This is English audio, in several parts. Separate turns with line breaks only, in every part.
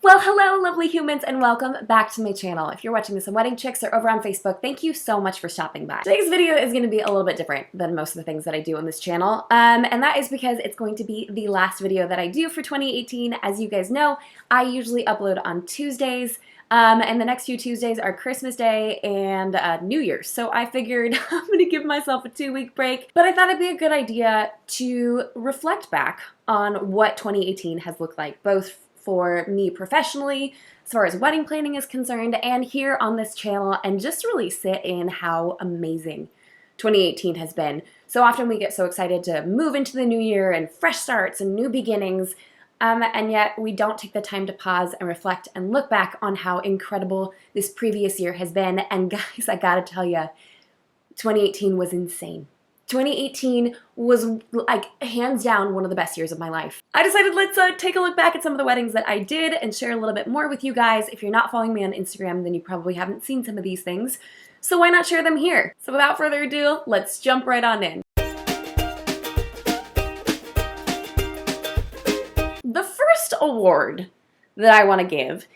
Well, hello lovely humans and welcome back to my channel. If you're watching this on Wedding Chicks or over on Facebook, thank you so much for stopping by. Today's video is going to be a little bit different than most of the things that I do on this channel, and that is because it's going to be the last video that I do for 2018. As you guys know, I usually upload on Tuesdays, and the next few Tuesdays are Christmas Day and New Year's. So I figured I'm going to give myself a 2-week break, but I thought it'd be a good idea to reflect back on what 2018 has looked like, both for me professionally, as far as wedding planning is concerned, and here on this channel, and just really sit in how amazing 2018 has been. So often we get so excited to move into the new year and fresh starts and new beginnings, and yet we don't take the time to pause and reflect and look back on how incredible this previous year has been. And guys, I gotta tell you, 2018 was insane. 2018 was, like, hands down one of the best years of my life. I decided let's take a look back at some of the weddings that I did and share a little bit more with you guys. If you're not following me on Instagram, then you probably haven't seen some of these things, so why not share them here? So without further ado, let's jump right on in. The first award that I want to give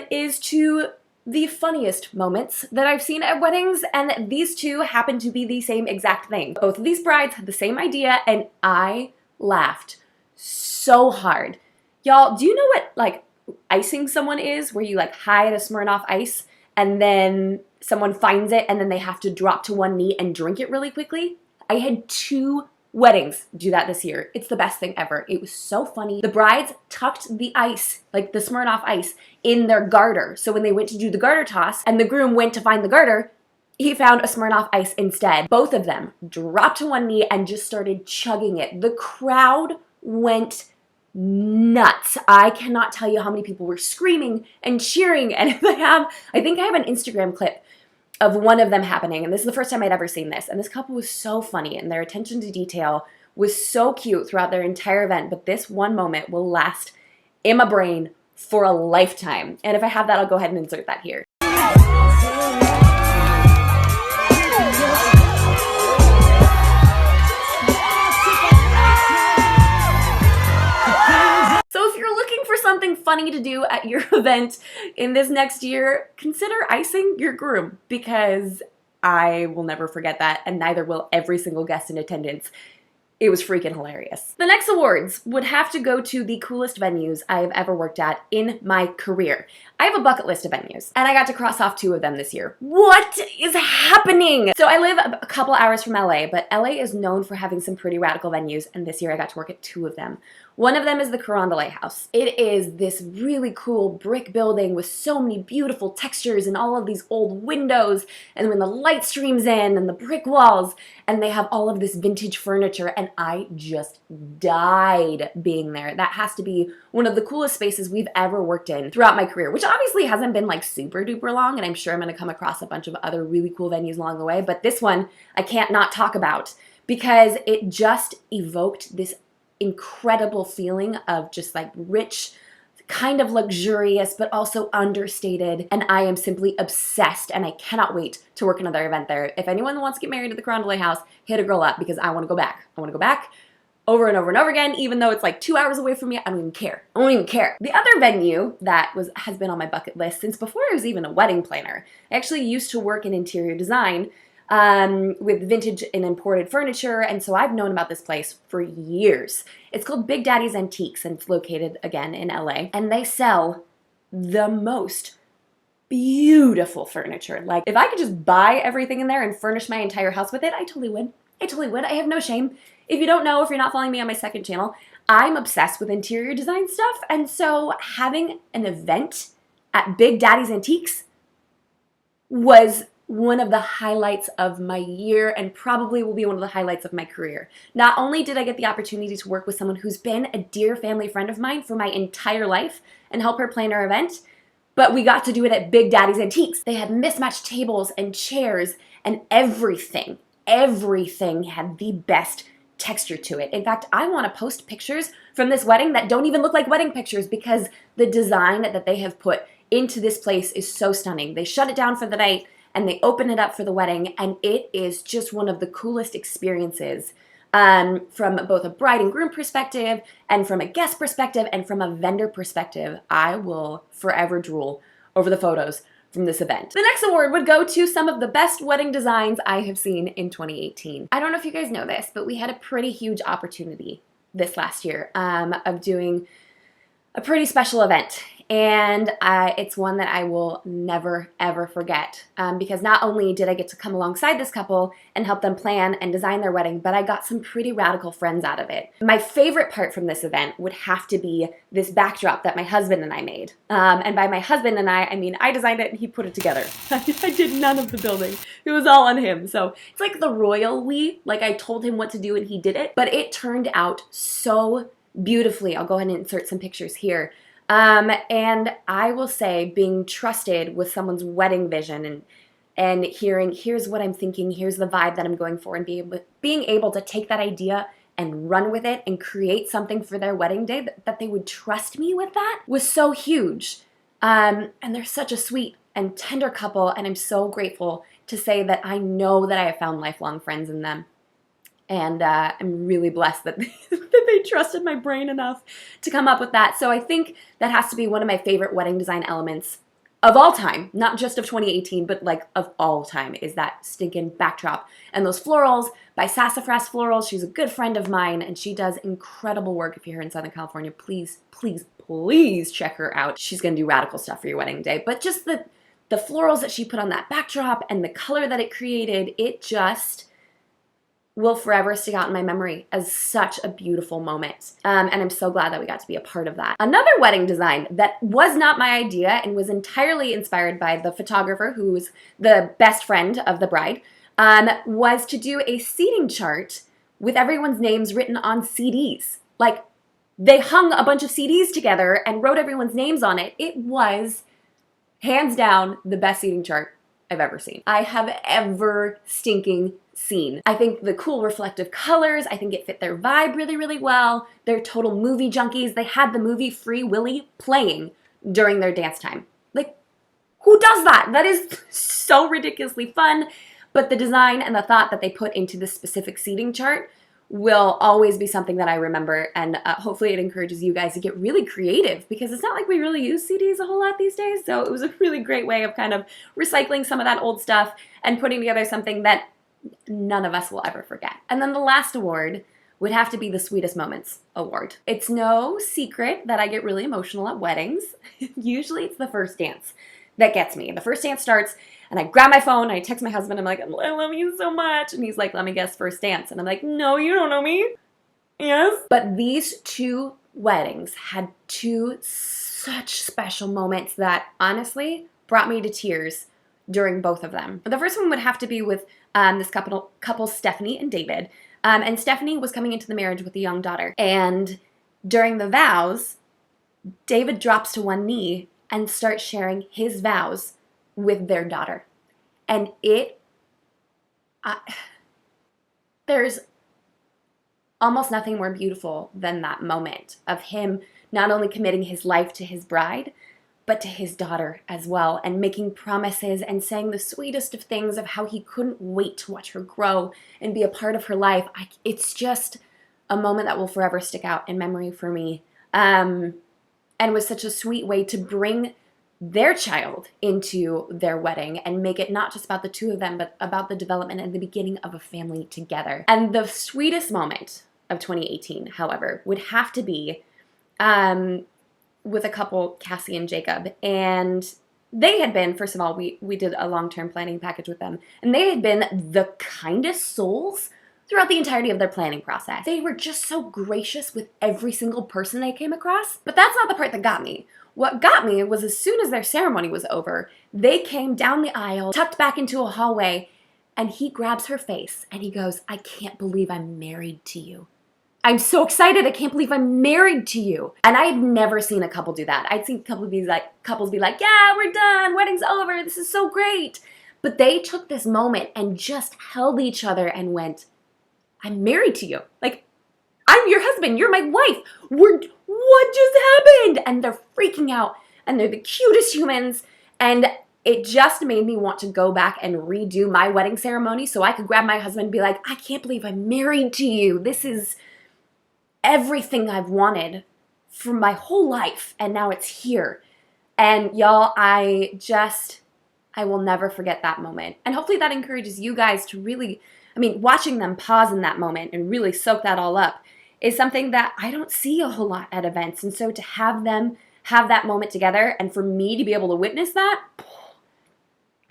is to the funniest moments that I've seen at weddings, and these two happen to be the same exact thing. Both of these brides had the same idea, and I laughed so hard. Y'all, do you know what, like, icing someone is? Where you, like, hide a Smirnoff Ice, and then someone finds it, and then they have to drop to one knee and drink it really quickly? I had 2 weddings do that this year. It's the best thing ever. It was so funny. The brides tucked the ice, like the Smirnoff Ice, in their garter. So when they went to do the garter toss and the groom went to find the garter, he found a Smirnoff Ice instead. Both of them dropped to one knee and just started chugging it. The crowd went nuts. I cannot tell you how many people were screaming and cheering. And I think I have an Instagram clip of one of them happening, and this is the first time I'd ever seen this, and this couple was so funny, and their attention to detail was so cute throughout their entire event, but this one moment will last in my brain for a lifetime, and if I have that, I'll go ahead and insert that here. Something funny to do at your event in this next year, consider icing your groom, because I will never forget that, and neither will every single guest in attendance. It was freaking hilarious. The next awards would have to go to the coolest venues I have ever worked at in my career. I have a bucket list of venues, and I got to cross off 2 of them this year. What is happening? So I live a couple hours from LA, but LA is known for having some pretty radical venues, and this year I got to work at 2 of them. One of them is the Carondelet House. It is this really cool brick building with so many beautiful textures and all of these old windows, and when the light streams in and the brick walls, and they have all of this vintage furniture, and I just died being there. That has to be one of the coolest spaces we've ever worked in throughout my career, which obviously hasn't been like super duper long, and I'm sure I'm gonna come across a bunch of other really cool venues along the way, but this one I can't not talk about because it just evoked this incredible feeling of just like rich, kind of luxurious, but also understated, and I am simply obsessed, and I cannot wait to work another event there. If anyone wants to get married at the Carondelet House, hit a girl up, because I want to go back. I want to go back over and over and over again, even though it's like 2 hours away from me. I don't even care. I don't even care. The other venue that has been on my bucket list since before I was even a wedding planner. I actually used to work in interior design with vintage and imported furniture, and so I've known about this place for years. It's called Big Daddy's Antiques, and it's located again in LA, and they sell the most beautiful furniture. Like, if I could just buy everything in there and furnish my entire house with it, I totally would. I totally would. I have no shame. If you don't know, if you're not following me on my second channel, I'm obsessed with interior design stuff, and so having an event at Big Daddy's Antiques was one of the highlights of my year, and probably will be one of the highlights of my career. Not only did I get the opportunity to work with someone who's been a dear family friend of mine for my entire life and help her plan our event, but we got to do it at Big Daddy's Antiques. They had mismatched tables and chairs and everything. Everything had the best texture to it. In fact, I want to post pictures from this wedding that don't even look like wedding pictures, because the design that they have put into this place is so stunning. They shut it down for the night, and they open it up for the wedding, and it is just one of the coolest experiences from both a bride and groom perspective, and from a guest perspective, and from a vendor perspective. I will forever drool over the photos from this event. The next award would go to some of the best wedding designs I have seen in 2018. I don't know if you guys know this, but we had a pretty huge opportunity this last year of doing a pretty special event. And it's one that I will never, ever forget because not only did I get to come alongside this couple and help them plan and design their wedding, but I got some pretty radical friends out of it. My favorite part from this event would have to be this backdrop that my husband and I made. And by my husband and I mean I designed it and he put it together. I did none of the building. It was all on him. So it's like the royal we, like I told him what to do and he did it, but it turned out so beautifully. I'll go ahead and insert some pictures here. And I will say being trusted with someone's wedding vision and hearing, here's what I'm thinking, here's the vibe that I'm going for, and being able to take that idea and run with it and create something for their wedding day that they would trust me with that was so huge. And they're such a sweet and tender couple, and I'm so grateful to say that I know that I have found lifelong friends in them. And I'm really blessed that they trusted my brain enough to come up with that. So I think that has to be one of my favorite wedding design elements of all time, not just of 2018, but like of all time, is that stinking backdrop. And those florals by Sassafras Florals. She's a good friend of mine, and she does incredible work. If you're here in Southern California, please, please, please check her out. She's going to do radical stuff for your wedding day. But just the florals that she put on that backdrop and the color that it created, it just will forever stick out in my memory as such a beautiful moment. And I'm so glad that we got to be a part of that. Another wedding design that was not my idea and was entirely inspired by the photographer who's the best friend of the bride, was to do a seating chart with everyone's names written on CDs. Like, they hung a bunch of CDs together and wrote everyone's names on it. It was, hands down, the best seating chart I've ever seen. I have ever stinking seen. I think the cool reflective colors, I think it fit their vibe really, really well. They're total movie junkies. They had the movie Free Willy playing during their dance time. Like, who does that? That is so ridiculously fun. But the design and the thought that they put into this specific seating chart will always be something that I remember, and hopefully it encourages you guys to get really creative, because it's not like we really use CDs a whole lot these days, so it was a really great way of kind of recycling some of that old stuff and putting together something that none of us will ever forget. And then the last award would have to be the Sweetest Moments award. It's no secret that I get really emotional at weddings. Usually it's the first dance that gets me. The first dance starts, and I grab my phone, and I text my husband, I'm like, I love you so much. And he's like, let me guess first dance. And I'm like, no, you don't know me. Yes. But these two weddings had two such special moments that honestly brought me to tears during both of them. The first one would have to be with this couple, Stephanie and David. And Stephanie was coming into the marriage with a young daughter. And during the vows, David drops to one knee and starts sharing his vows with their daughter. And there's almost nothing more beautiful than that moment of him not only committing his life to his bride, but to his daughter as well, and making promises and saying the sweetest of things of how he couldn't wait to watch her grow and be a part of her life. It's just a moment that will forever stick out in memory for me, and was such a sweet way to bring their child into their wedding and make it not just about the two of them, but about the development and the beginning of a family together. And the sweetest moment of 2018, however, would have to be with a couple, Cassie and Jacob. And they had been, first of all, we did a long-term planning package with them, and they had been the kindest souls throughout the entirety of their planning process. They were just so gracious with every single person they came across. But that's not the part that got me. What got me was as soon as their ceremony was over, they came down the aisle, tucked back into a hallway, and he grabs her face and he goes, I can't believe I'm married to you. I'm so excited. I can't believe I'm married to you. And I had never seen a couple do that. I'd seen couples be like, yeah, we're done. Wedding's over. This is so great. But they took this moment and just held each other and went, I'm married to you. Like, I'm your husband. You're my wife. What just happened? And they're freaking out. And they're the cutest humans. And it just made me want to go back and redo my wedding ceremony so I could grab my husband and be like, I can't believe I'm married to you. This is everything I've wanted for my whole life, and now it's here. And y'all, I will never forget that moment. And hopefully that encourages you guys to really, watching them pause in that moment and really soak that all up is something that I don't see a whole lot at events. And so to have them have that moment together and for me to be able to witness that,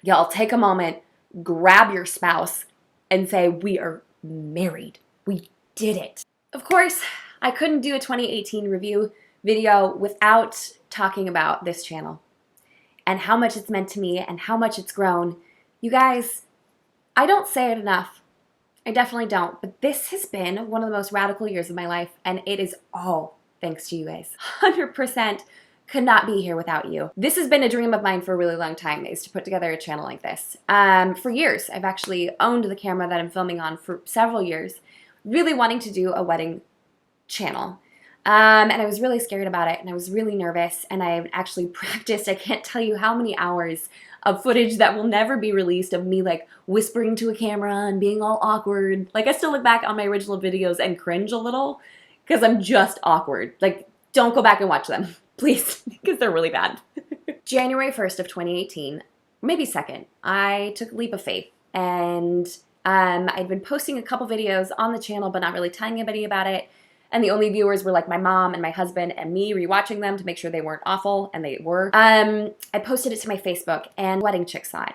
y'all, take a moment, grab your spouse, and say, we are married. We did it. Of course, I couldn't do a 2018 review video without talking about this channel and how much it's meant to me and how much it's grown. You guys, I don't say it enough. I definitely don't. But this has been one of the most radical years of my life, and it is all thanks to you guys. 100% could not be here without you. This has been a dream of mine for a really long time, is to put together a channel like this. For years, I've actually owned the camera that I'm filming on for several years, really wanting to do a wedding channel. And I was really scared about it, and I was really nervous, and I actually practiced, I can't tell you how many hours of footage that will never be released of me like whispering to a camera and being all awkward. Like I still look back on my original videos and cringe a little because I'm just awkward. Like don't go back and watch them, please, because they're really bad. January 1st of 2018, maybe 2nd, I took a leap of faith, and I'd been posting a couple videos on the channel but not really telling anybody about it. And the only viewers were like my mom and my husband and me rewatching them to make sure they weren't awful, and they were. I posted it to my Facebook, and Wedding Chick saw it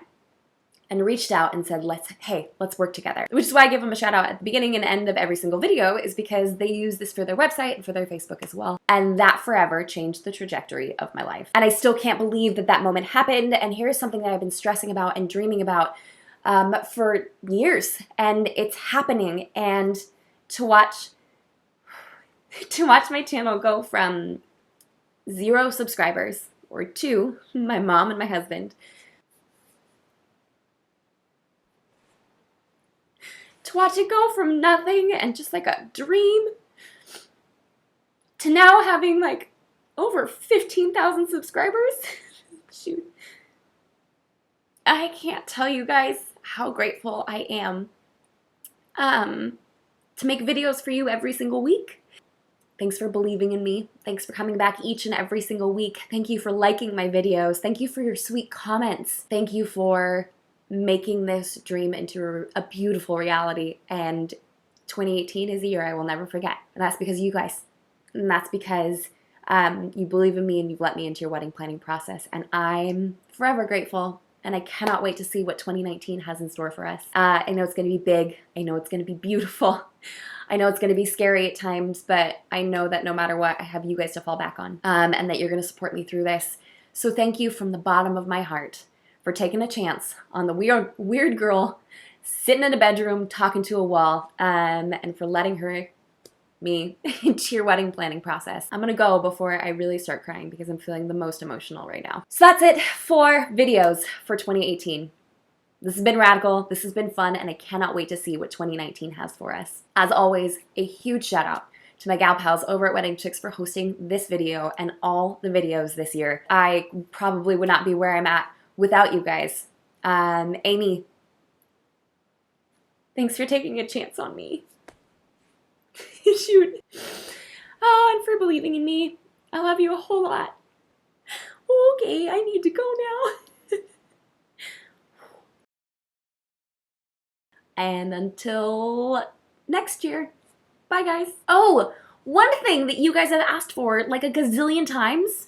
and reached out and said, hey, let's work together. Which is why I give them a shout out at the beginning and end of every single video, is because they use this for their website and for their Facebook as well. And that forever changed the trajectory of my life. And I still can't believe that that moment happened. And here's something that I've been stressing about and dreaming about for years, and it's happening. And to watch my channel go from 0 subscribers, or 2, my mom and my husband, to watch it go from nothing and just like a dream to now having like over 15,000 subscribers. Shoot. I can't tell you guys how grateful I am to make videos for you every single week. Thanks for believing in me. Thanks for coming back each and every single week. Thank you for liking my videos. Thank you for your sweet comments. Thank you for making this dream into a beautiful reality. And 2018 is a year I will never forget. And that's because of you guys. And that's because you believe in me and you've let me into your wedding planning process. And I'm forever grateful. And I cannot wait to see what 2019 has in store for us. I know it's going to be big. I know it's going to be beautiful. I know it's going to be scary at times, but I know that no matter what, I have you guys to fall back on, and that you're going to support me through this. So thank you from the bottom of my heart for taking a chance on the weird girl sitting in a bedroom talking to a wall, and for letting me into your wedding planning process. I'm gonna go before I really start crying because I'm feeling the most emotional right now. So that's it for videos for 2018. This has been radical, this has been fun, and I cannot wait to see what 2019 has for us. As always, a huge shout out to my gal pals over at Wedding Chicks for hosting this video and all the videos this year. I probably would not be where I'm at without you guys. Amy, thanks for taking a chance on me. Shoot. Oh, and for believing in me. I love you a whole lot. Okay, I need to go now. And until next year, bye guys. Oh, one thing that you guys have asked for like a gazillion times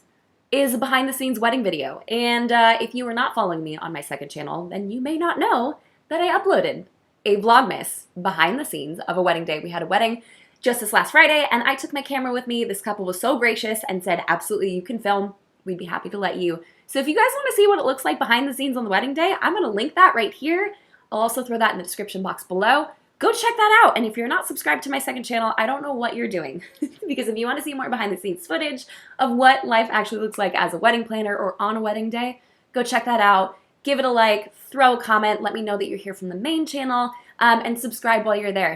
is a behind the scenes wedding video. And if you are not following me on my second channel, then you may not know that I uploaded a vlogmas behind the scenes of a wedding day. We had a wedding just this last Friday, and I took my camera with me. This couple was so gracious and said, absolutely, you can film. We'd be happy to let you. So if you guys want to see what it looks like behind the scenes on the wedding day, I'm going to link that right here. I'll also throw that in the description box below. Go check that out. And if you're not subscribed to my second channel, I don't know what you're doing. Because if you want to see more behind the scenes footage of what life actually looks like as a wedding planner or on a wedding day, go check that out. Give it a like, throw a comment, let me know that you're here from the main channel, and subscribe while you're there.